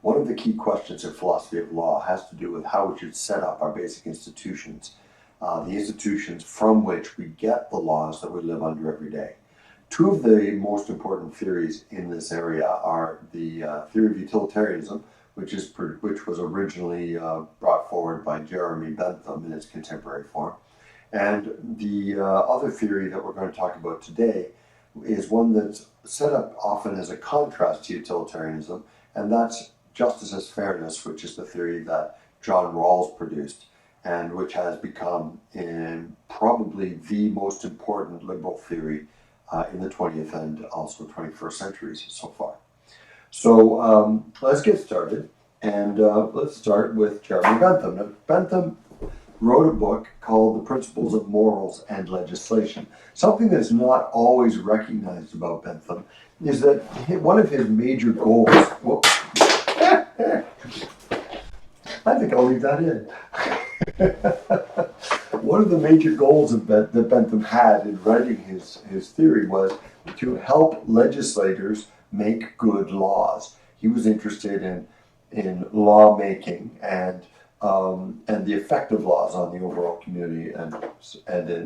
one of the key questions in philosophy of law has to do with how we should set up our basic institutions, the institutions from which we get the laws that we live under every day. Two of the most important theories in this area are the theory of utilitarianism, which was originally brought forward by Jeremy Bentham in its contemporary form, and the other theory that we're going to talk about today is one that's set up often as a contrast to utilitarianism, and that's justice as fairness, which is the theory that John Rawls produced and which has become probably the most important liberal theory in the 20th and also 21st centuries so far. So let's get started, and let's start with Jeremy Bentham. Now, Bentham wrote a book called The Principles of Morals and Legislation. Something that's not always recognized about Bentham is that one of his major goals, I think I'll leave that in. One of the major goals that Bentham had in writing his theory was to help legislators make good laws. He was interested in lawmaking and the effect of laws on the overall community and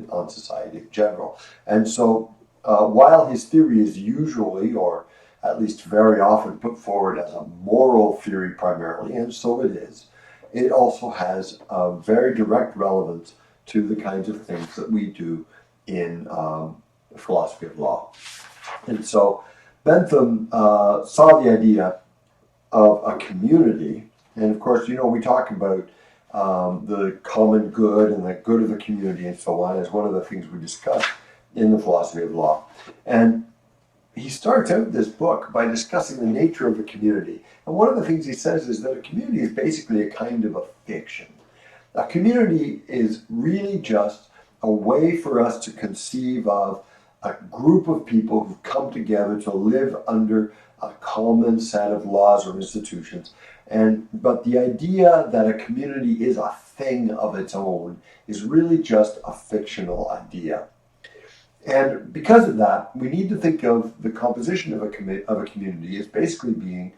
on society in general. And so while his theory is usually, or at least very often, put forward as a moral theory primarily, and so it is, it also has a very direct relevance to the kinds of things that we do in philosophy of law. And so Bentham saw the idea of a community, and of course, we talk about the common good and the good of the community and so on as one of the things we discuss in the philosophy of law. And he starts out this book by discussing the nature of a community. And one of the things he says is that a community is basically a kind of a fiction. A community is really just a way for us to conceive of a group of people who've come together to live under a common set of laws or institutions. But the idea that a community is a thing of its own is really just a fictional idea. And because of that, we need to think of the composition of a community as basically being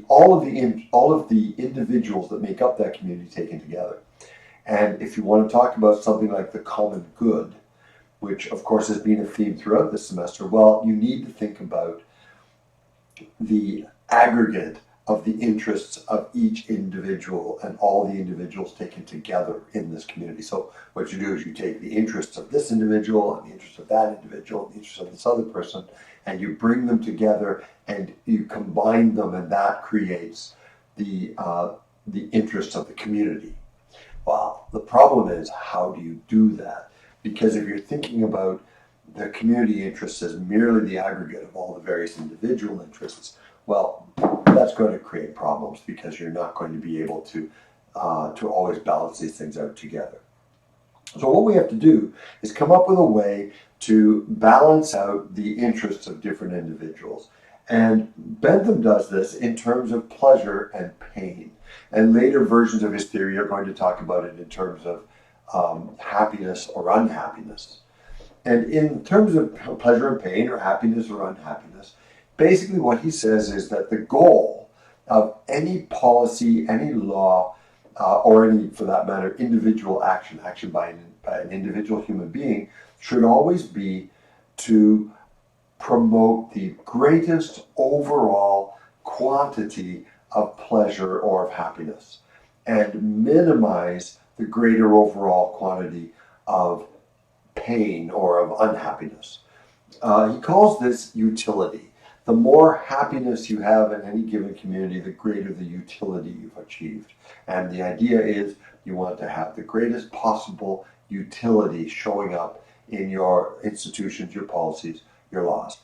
all of the individuals that make up that community taken together. And if you want to talk about something like the common good, which of course has been a theme throughout this semester, well, you need to think about the aggregate of the interests of each individual and all the individuals taken together in this community. So what you do is you take the interests of this individual and the interests of that individual and the interests of this other person, and you bring them together and you combine them, and that creates the interests of the community. Well, the problem is, how do you do that? Because if you're thinking about the community interests as merely the aggregate of all the various individual interests, well, that's going to create problems because you're not going to be able to always balance these things out together. So what we have to do is come up with a way to balance out the interests of different individuals. And Bentham does this in terms of pleasure and pain. And later versions of his theory are going to talk about it in terms of happiness or unhappiness. And in terms of pleasure and pain, or happiness or unhappiness, basically what he says is that the goal of any policy, any law, or any, for that matter, individual action by an individual human being, should always be to promote the greatest overall quantity of pleasure or of happiness, and minimize the greater overall quantity of pain or of unhappiness. He calls this utility. The more happiness you have in any given community, the greater the utility you've achieved. And the idea is you want to have the greatest possible utility showing up in your institutions, your policies, your laws.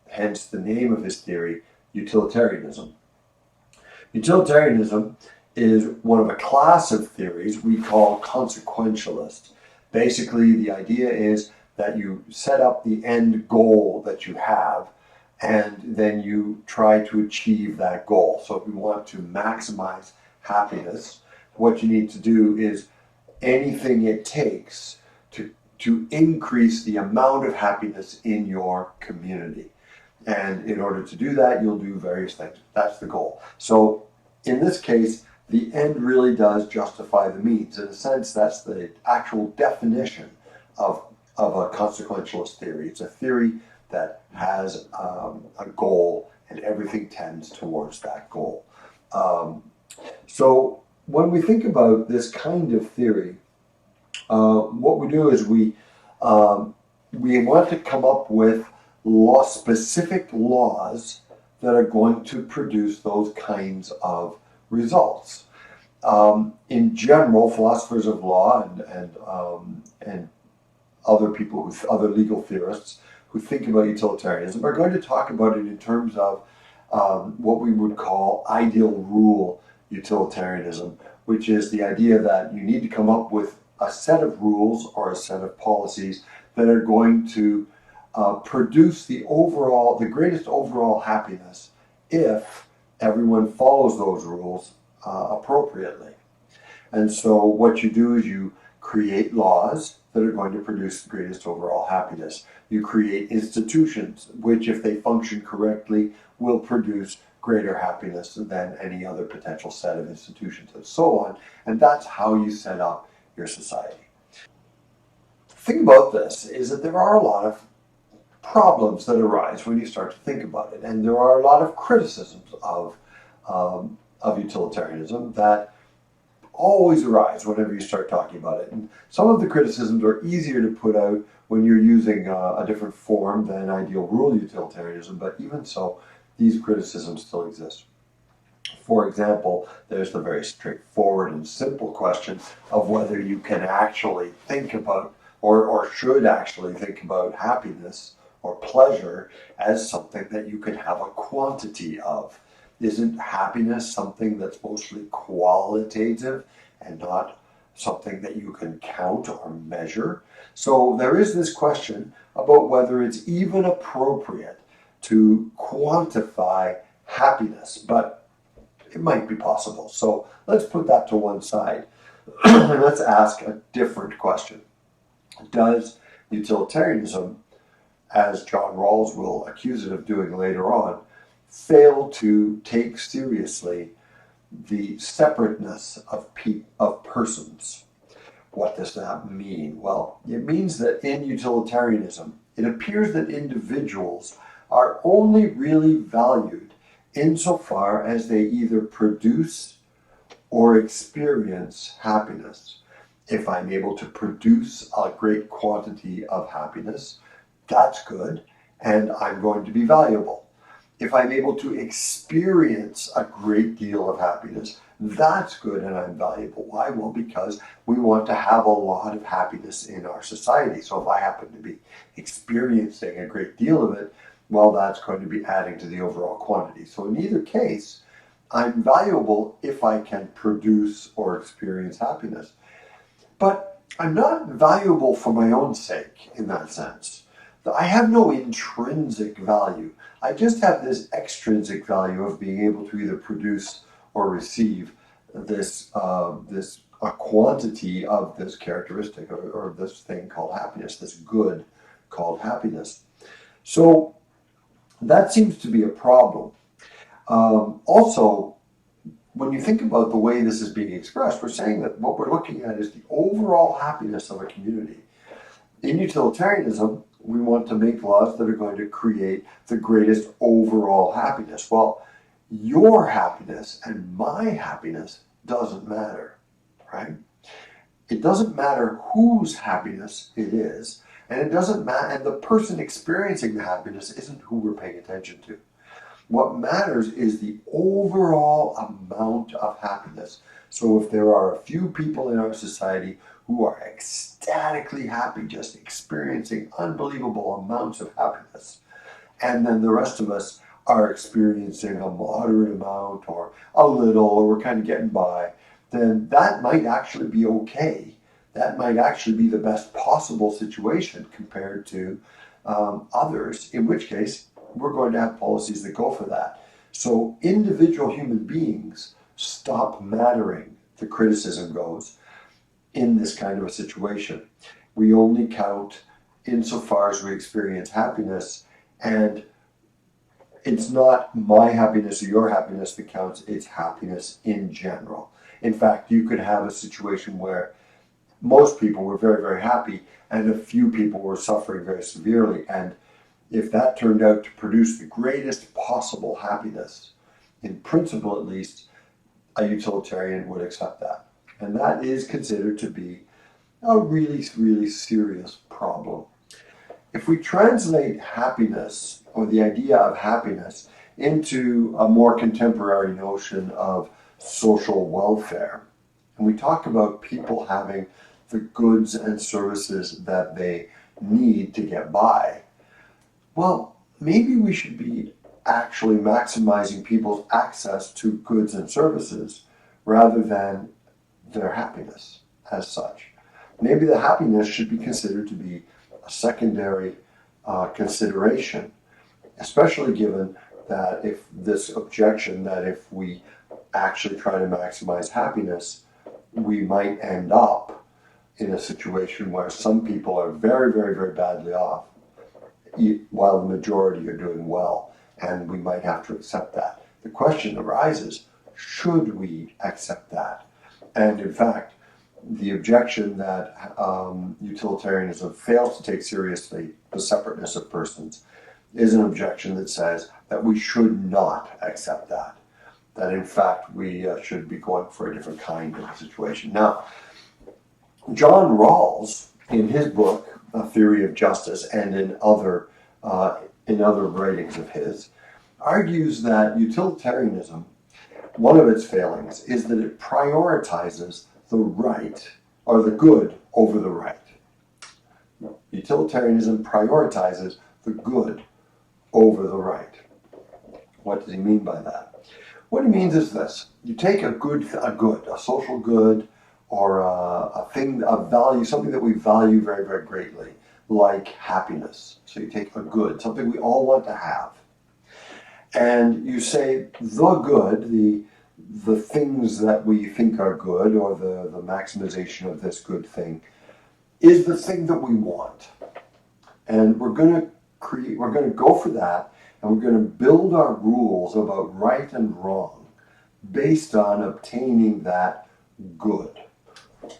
Hence the name of his theory, utilitarianism. Utilitarianism is one of a class of theories we call consequentialist. Basically, the idea is that you set up the end goal that you have, and then you try to achieve that goal. So if you want to maximize happiness, what you need to do is anything it takes to increase the amount of happiness in your community. And in order to do that, you'll do various things. That's the goal. So in this case, the end really does justify the means. In a sense, that's the actual definition of a consequentialist theory. It's a theory that has a goal, and everything tends towards that goal. So when we think about this kind of theory, what we do is we want to come up with specific laws that are going to produce those kinds of results. In general, philosophers of law and other people, other legal theorists who think about utilitarianism are going to talk about it in terms of what we would call ideal rule utilitarianism, which is the idea that you need to come up with a set of rules or a set of policies that are going to produce the greatest overall happiness if everyone follows those rules appropriately. And so what you do is you create laws that are going to produce the greatest overall happiness. You create institutions which, if they function correctly, will produce greater happiness than any other potential set of institutions, and so on. And that's how you set up your society. The thing about this is that there are a lot of problems that arise when you start to think about it, and there are a lot of criticisms of utilitarianism that always arise whenever you start talking about it. And some of the criticisms are easier to put out when you're using a different form than ideal rule utilitarianism, but even so, these criticisms still exist. For example, there's the very straightforward and simple question of whether you can actually think about or should actually think about happiness or pleasure as something that you can have a quantity of. Isn't happiness something that's mostly qualitative and not something that you can count or measure? So there is this question about whether it's even appropriate to quantify happiness, but it might be possible. So let's put that to one side and let's ask a different question. Does utilitarianism, as John Rawls will accuse it of doing later on, fail to take seriously the separateness of persons? What does that mean? Well, it means that in utilitarianism, it appears that individuals are only really valued insofar as they either produce or experience happiness. If I'm able to produce a great quantity of happiness, that's good, and I'm going to be valuable. If I'm able to experience a great deal of happiness, that's good and I'm valuable. Why? Well, because we want to have a lot of happiness in our society. So if I happen to be experiencing a great deal of it, well, that's going to be adding to the overall quantity. So in either case, I'm valuable if I can produce or experience happiness. But I'm not valuable for my own sake in that sense. I have no intrinsic value. I just have this extrinsic value of being able to either produce or receive a quantity of this characteristic or this thing called happiness, this good called happiness. So that seems to be a problem. Also, when you think about the way this is being expressed, we're saying that what we're looking at is the overall happiness of a community. In utilitarianism, we want to make laws that are going to create the greatest overall happiness. Well, your happiness and my happiness doesn't matter, right? It doesn't matter whose happiness it is, and it doesn't matter, and the person experiencing the happiness isn't who we're paying attention to. What matters is the overall amount of happiness. So if there are a few people in our society who are ecstatically happy, just experiencing unbelievable amounts of happiness, and then the rest of us are experiencing a moderate amount or a little, or we're kind of getting by, then that might actually be okay. That might actually be the best possible situation compared to others, in which case we're going to have policies that go for that. So individual human beings stop mattering, the criticism goes, in this kind of a situation. We only count insofar as we experience happiness, and it's not my happiness or your happiness that counts, it's happiness in general. In fact, you could have a situation where most people were very, very happy and a few people were suffering very severely. And if that turned out to produce the greatest possible happiness, in principle at least, a utilitarian would accept that. And that is considered to be a really, really serious problem. If we translate happiness, or the idea of happiness, into a more contemporary notion of social welfare, and we talk about people having the goods and services that they need to get by, well, maybe we should be actually maximizing people's access to goods and services rather than their happiness as such. Maybe the happiness should be considered to be a secondary consideration, especially given that if this objection that if we actually try to maximize happiness, we might end up in a situation where some people are very, very, very badly off while the majority are doing well, and we might have to accept that. The question arises, should we accept that? And in fact, the objection that utilitarianism fails to take seriously the separateness of persons is an objection that says that we should not accept that. That in fact we should be going for a different kind of situation. Now, John Rawls, in his book, A Theory of Justice, and in other writings of his, argues that utilitarianism, one of its failings, is that it prioritizes the right or the good over the right. Utilitarianism prioritizes the good over the right. What does he mean by that? What he means is this: you take a social good, or a thing of value, something that we value very, very greatly, like happiness. So you take a good, something we all want to have, and you say the good, the things that we think are good, or the maximization of this good thing, is the thing that we want. And we're going to go for that, and we're going to build our rules about right and wrong based on obtaining that good.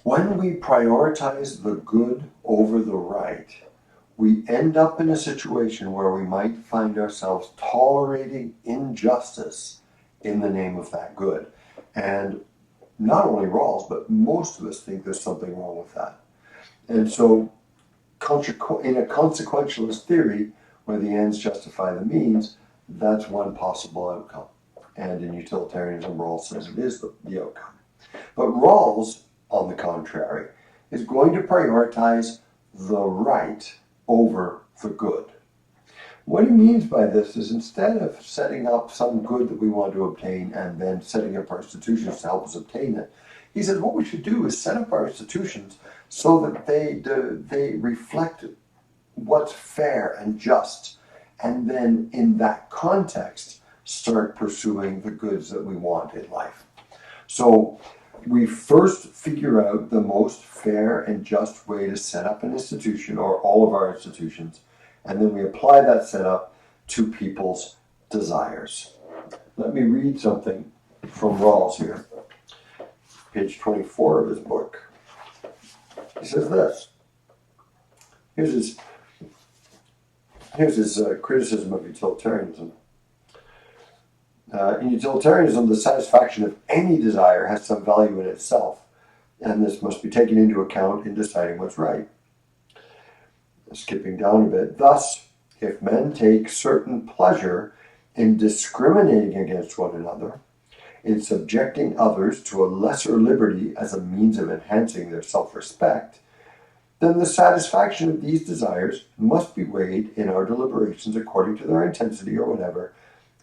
When we prioritize the good over the right, we end up in a situation where we might find ourselves tolerating injustice in the name of that good. And not only Rawls, but most of us think there's something wrong with that. And so in a consequentialist theory, where the ends justify the means, that's one possible outcome. And in utilitarianism, Rawls says it is the outcome. But Rawls, on the contrary, is going to prioritize the right over the good. What he means by this is, instead of setting up some good that we want to obtain and then setting up our institutions to help us obtain it, he says what we should do is set up our institutions so that they reflect what's fair and just, and then in that context start pursuing the goods that we want in life. So we first figure out the most fair and just way to set up an institution, or all of our institutions, and then we apply that setup to people's desires. Let me read something from Rawls here, page 24 of his book. He says this. Here's his criticism of utilitarianism. In utilitarianism, the satisfaction of any desire has some value in itself, and this must be taken into account in deciding what's right. Skipping down a bit. Thus, if men take certain pleasure in discriminating against one another, in subjecting others to a lesser liberty as a means of enhancing their self-respect, then the satisfaction of these desires must be weighed in our deliberations according to their intensity or whatever,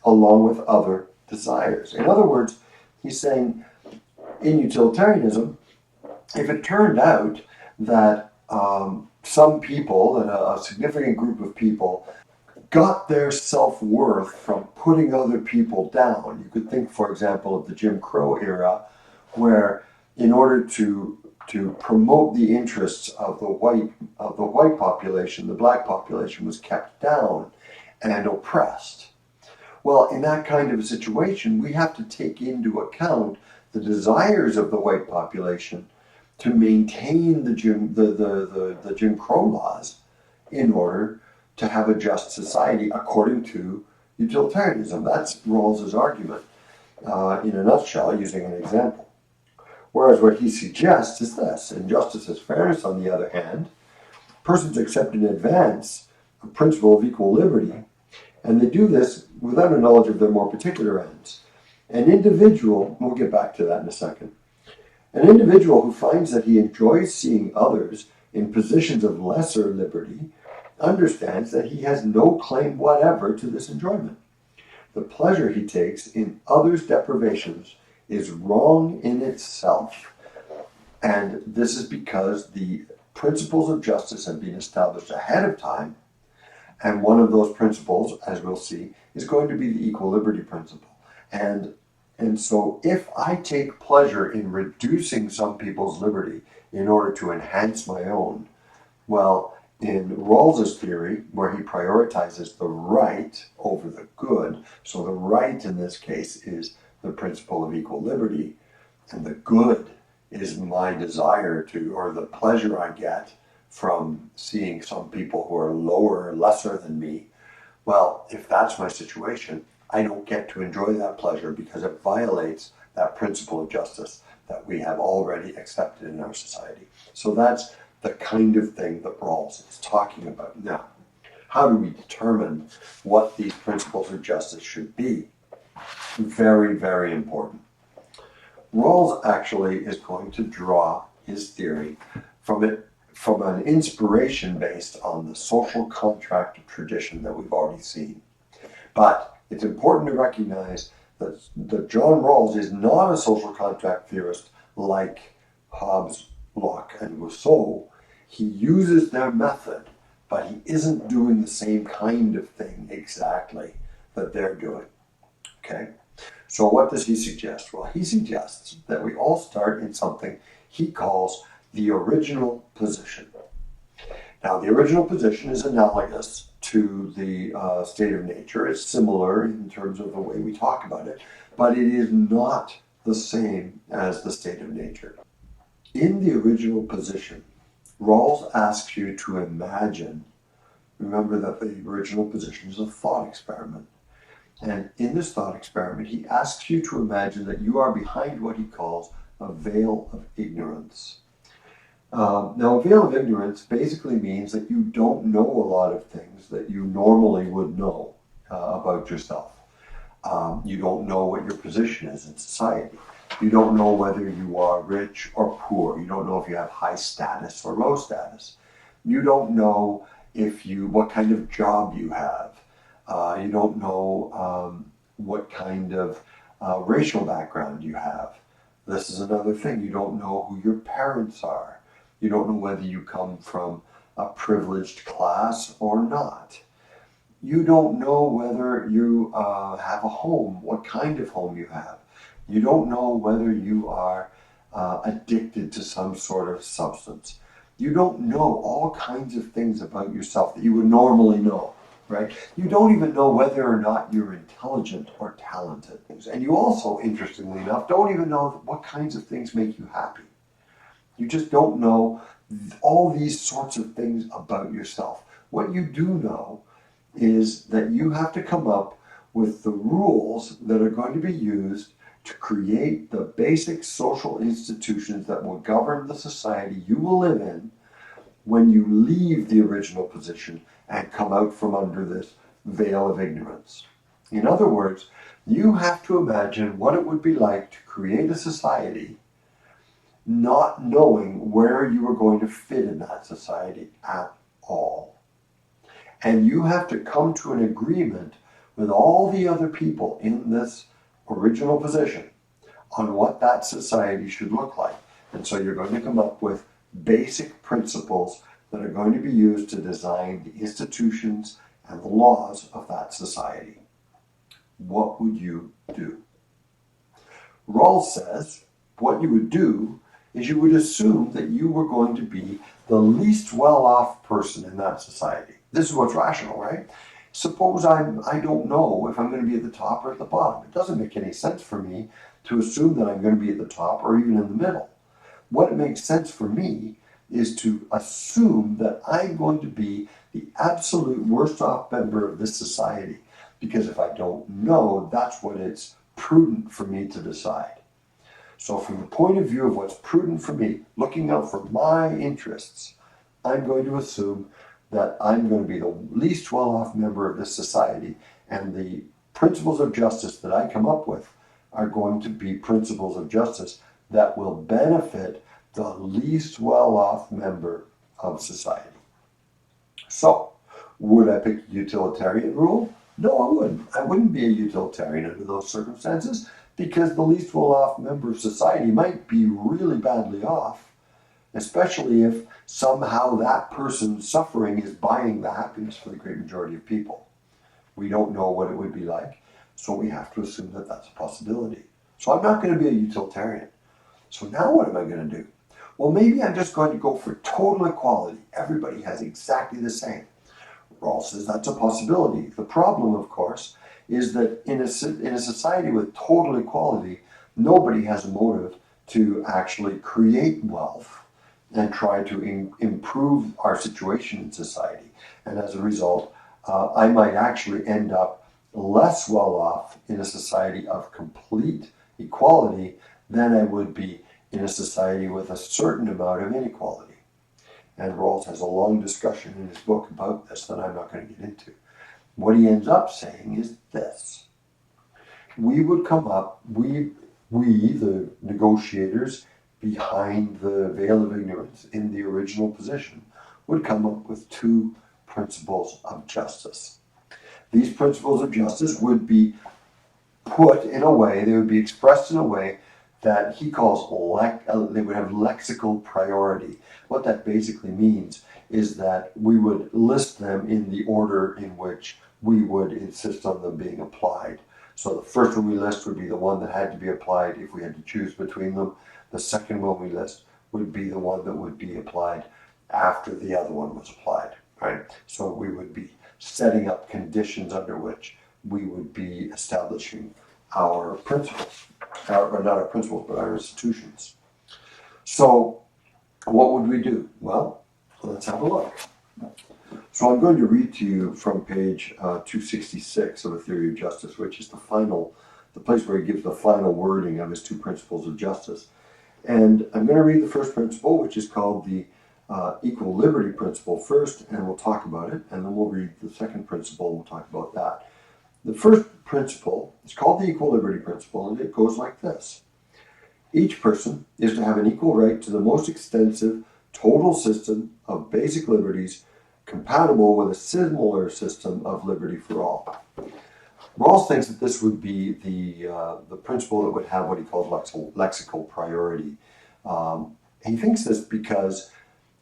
along with other desires. In other words, he's saying, in utilitarianism, if it turned out that some people, and a significant group of people, got their self-worth from putting other people down. You could think, for example, of the Jim Crow era, where in order to promote the interests of the white population, the black population was kept down and oppressed. Well, in that kind of a situation, we have to take into account the desires of the white population to maintain the Jim Crow laws in order to have a just society according to utilitarianism. That's Rawls's argument in a nutshell, using an example. Whereas what he suggests is this: in Justice as Fairness, on the other hand, persons accept in advance a principle of equal liberty, and they do this without a knowledge of their more particular ends. An individual, we'll get back to that in a second, an individual who finds that he enjoys seeing others in positions of lesser liberty understands that he has no claim whatever to this enjoyment. The pleasure he takes in others' deprivations is wrong in itself. And this is because the principles of justice have been established ahead of time. And one of those principles, as we'll see, is going to be the equal liberty principle. And so if I take pleasure in reducing some people's liberty in order to enhance my own, well, in Rawls's theory, where he prioritizes the right over the good, so the right in this case is the principle of equal liberty, and the good is my desire to, or the pleasure I get from seeing some people who are lower or lesser than me. Well, if that's my situation, I don't get to enjoy that pleasure because it violates that principle of justice that we have already accepted in our society. So that's the kind of thing that Rawls is talking about. Now, how do we determine what these principles of justice should be? Very, very important. Rawls actually is going to draw his theory from an inspiration based on the social contract tradition that we've already seen. But it's important to recognize that John Rawls is not a social contract theorist like Hobbes, Locke, and Rousseau. He uses their method, but he isn't doing the same kind of thing exactly that they're doing. Okay? So what does he suggest? Well, he suggests that we all start in something he calls the original position. Now, the original position is analogous to the state of nature. It's similar in terms of the way we talk about it, but it is not the same as the state of nature. In the original position, Rawls asks you to imagine, remember that the original position is a thought experiment. And in this thought experiment, he asks you to imagine that you are behind what he calls a veil of ignorance. Now, a veil of ignorance basically means that you don't know a lot of things that you normally would know about yourself. You don't know what your position is in society. You don't know whether you are rich or poor. You don't know if you have high status or low status. You don't know what kind of job you have. You don't know what kind of racial background you have. This is another thing. You don't know who your parents are. You don't know whether you come from a privileged class or not. You don't know whether you have a home, what kind of home you have. You don't know whether you are addicted to some sort of substance. You don't know all kinds of things about yourself that you would normally know, right? You don't even know whether or not you're intelligent or talented. And you also, interestingly enough, don't even know what kinds of things make you happy. You just don't know all these sorts of things about yourself. What you do know is that you have to come up with the rules that are going to be used to create the basic social institutions that will govern the society you will live in when you leave the original position and come out from under this veil of ignorance. In other words, you have to imagine what it would be like to create a society not knowing where you are going to fit in that society at all. And you have to come to an agreement with all the other people in this original position on what that society should look like. And so you're going to come up with basic principles that are going to be used to design the institutions and the laws of that society. What would you do? Rawls says what you would do is you would assume that you were going to be the least well-off person in that society. This is what's rational, right? Suppose I don't know if I'm going to be at the top or at the bottom. It doesn't make any sense for me to assume that I'm going to be at the top or even in the middle. What makes sense for me is to assume that I'm going to be the absolute worst off member of this society. Because if I don't know, that's what it's prudent for me to decide. So, from the point of view of what's prudent for me, looking out for my interests, I'm going to assume that I'm going to be the least well off member of this society, and the principles of justice that I come up with are going to be principles of justice that will benefit the least well off member of society. So, would I pick the utilitarian rule? No, I wouldn't. I wouldn't be a utilitarian under those circumstances because the least well off member of society might be really badly off, especially if somehow that person's suffering is buying the happiness for the great majority of people. We don't know what it would be like, so we have to assume that that's a possibility. So I'm not going to be a utilitarian. So now what am I going to do? Well, maybe I'm just going to go for total equality. Everybody has exactly the same. Rawls says that's a possibility. The problem, of course, is that in a society with total equality, nobody has a motive to actually create wealth and try to improve our situation in society. And as a result, I might actually end up less well off in a society of complete equality than I would be in a society with a certain amount of inequality. And Rawls has a long discussion in his book about this that I'm not going to get into. What he ends up saying is this. We would come up, we the negotiators behind the veil of ignorance in the original position, would come up with two principles of justice. These principles of justice would be put in a way, they would be expressed in a way that he calls, they would have lexical priority. What that basically means is that we would list them in the order in which we would insist on them being applied. So the first one we list would be the one that had to be applied if we had to choose between them. The second one we list would be the one that would be applied after the other one was applied, right? So we would be setting up conditions under which we would be establishing our principles, or not our principles, but our institutions. So what would we do? Well, let's have a look. So I'm going to read to you from page 266 of A Theory of Justice, which is the place where he gives the final wording of his two principles of justice. And I'm going to read the first principle, which is called the equal liberty principle first, and we'll talk about it, and then we'll read the second principle, and we'll talk about that. The first principle is called the equal liberty principle, and it goes like this. Each person is to have an equal right to the most extensive total system of basic liberties compatible with a similar system of liberty for all. Rawls thinks that this would be the principle that would have what he calls lexical priority. He thinks this because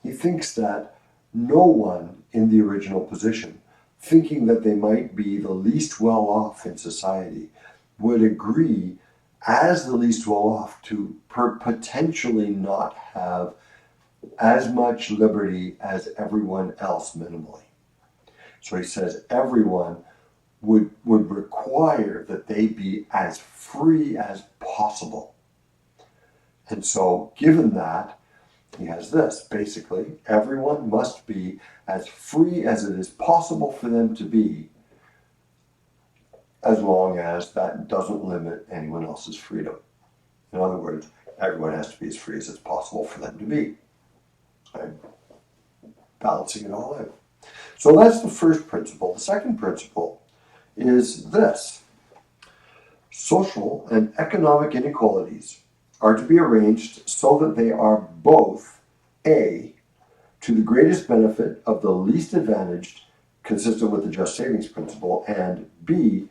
he thinks that no one in the original position, thinking that they might be the least well off in society, would agree as the least well off to potentially not have as much liberty as everyone else minimally. So he says everyone would require that they be as free as possible. And so given that, he has this, basically, everyone must be as free as it is possible for them to be, as long as that doesn't limit anyone else's freedom. In other words, everyone has to be as free as it's possible for them to be. Right? Balancing it all out. So that's the first principle. The second principle is this. Social and economic inequalities are to be arranged so that they are both A, to the greatest benefit of the least advantaged, consistent with the just savings principle, and B,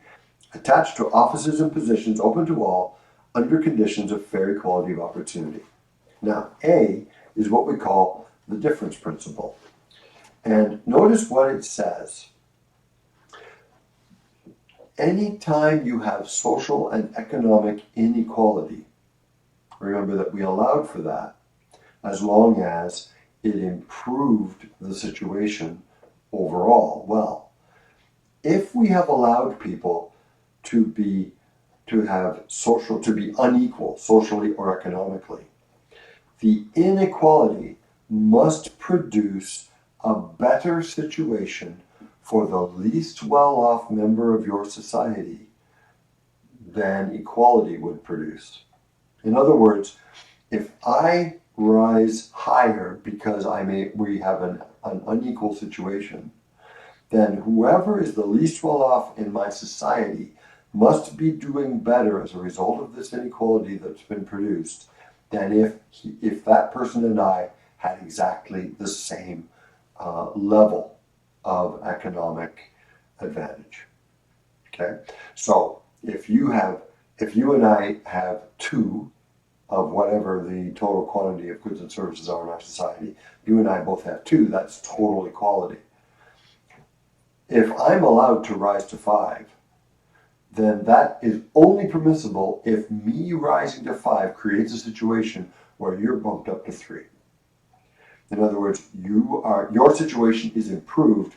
attached to offices and positions open to all under conditions of fair equality of opportunity. Now, A is what we call the difference principle. And notice what it says. Anytime you have social and economic inequality, remember that we allowed for that as long as it improved the situation overall. Well, if we have allowed people to be to be unequal socially or economically, the inequality must produce a better situation for the least well-off member of your society than equality would produce. In other words, if I rise higher because we have an unequal situation, then whoever is the least well off in my society must be doing better as a result of this inequality that's been produced than if that person and I had exactly the same level of economic advantage. Okay, so if you and I have two of whatever the total quantity of goods and services are in our society, you and I both have two, that's total equality. If I'm allowed to rise to five, then that is only permissible if me rising to five creates a situation where you're bumped up to three. In other words, your situation is improved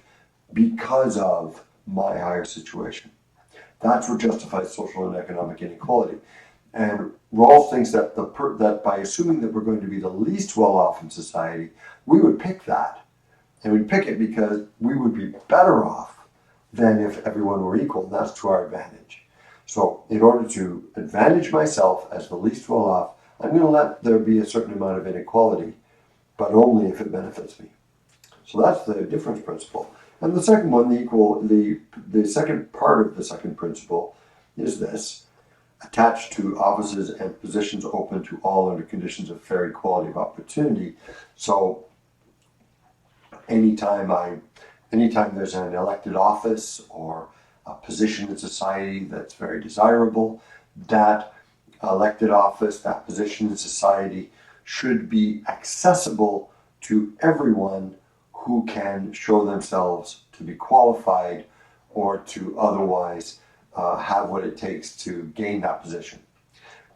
because of my higher situation. That's what justifies social and economic inequality. And Rawls thinks that that by assuming that we're going to be the least well off in society, we would pick that. And we'd pick it because we would be better off than if everyone were equal, and that's to our advantage. So in order to advantage myself as the least well off, I'm going to let there be a certain amount of inequality, but only if it benefits me. So that's the difference principle. And the second one, the second part of the second principle is this: attached to offices and positions open to all under conditions of fair equality of opportunity. So anytime there's an elected office or a position in society that's very desirable, that elected office, that position in society should be accessible to everyone who can show themselves to be qualified or to otherwise have what it takes to gain that position.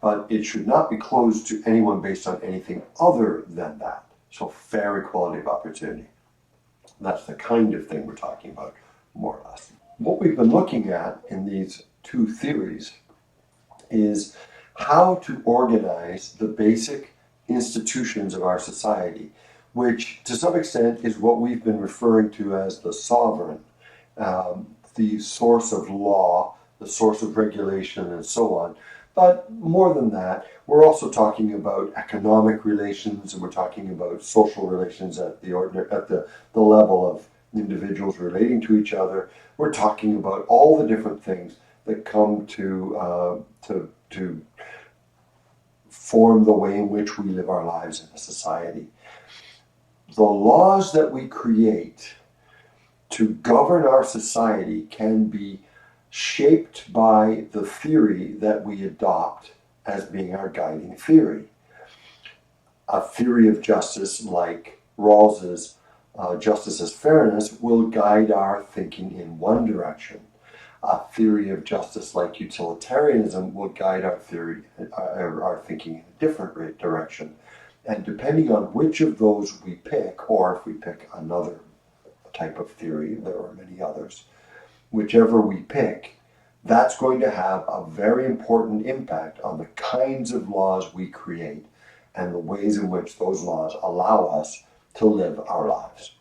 But it should not be closed to anyone based on anything other than that. So fair equality of opportunity. That's the kind of thing we're talking about, more or less. What we've been looking at in these two theories is how to organize the basic institutions of our society, which to some extent is what we've been referring to as the sovereign, the source of law, the source of regulation, and so on. But more than that, we're also talking about economic relations, and we're talking about social relations at the level of individuals relating to each other. We're talking about all the different things that come to form the way in which we live our lives in a society. The laws that we create to govern our society can be shaped by the theory that we adopt as being our guiding theory. A theory of justice like Rawls's justice as fairness will guide our thinking in one direction. A theory of justice like utilitarianism will guide our thinking in a different direction. And depending on which of those we pick, or if we pick another type of theory, there are many others, whichever we pick, that's going to have a very important impact on the kinds of laws we create and the ways in which those laws allow us to live our lives.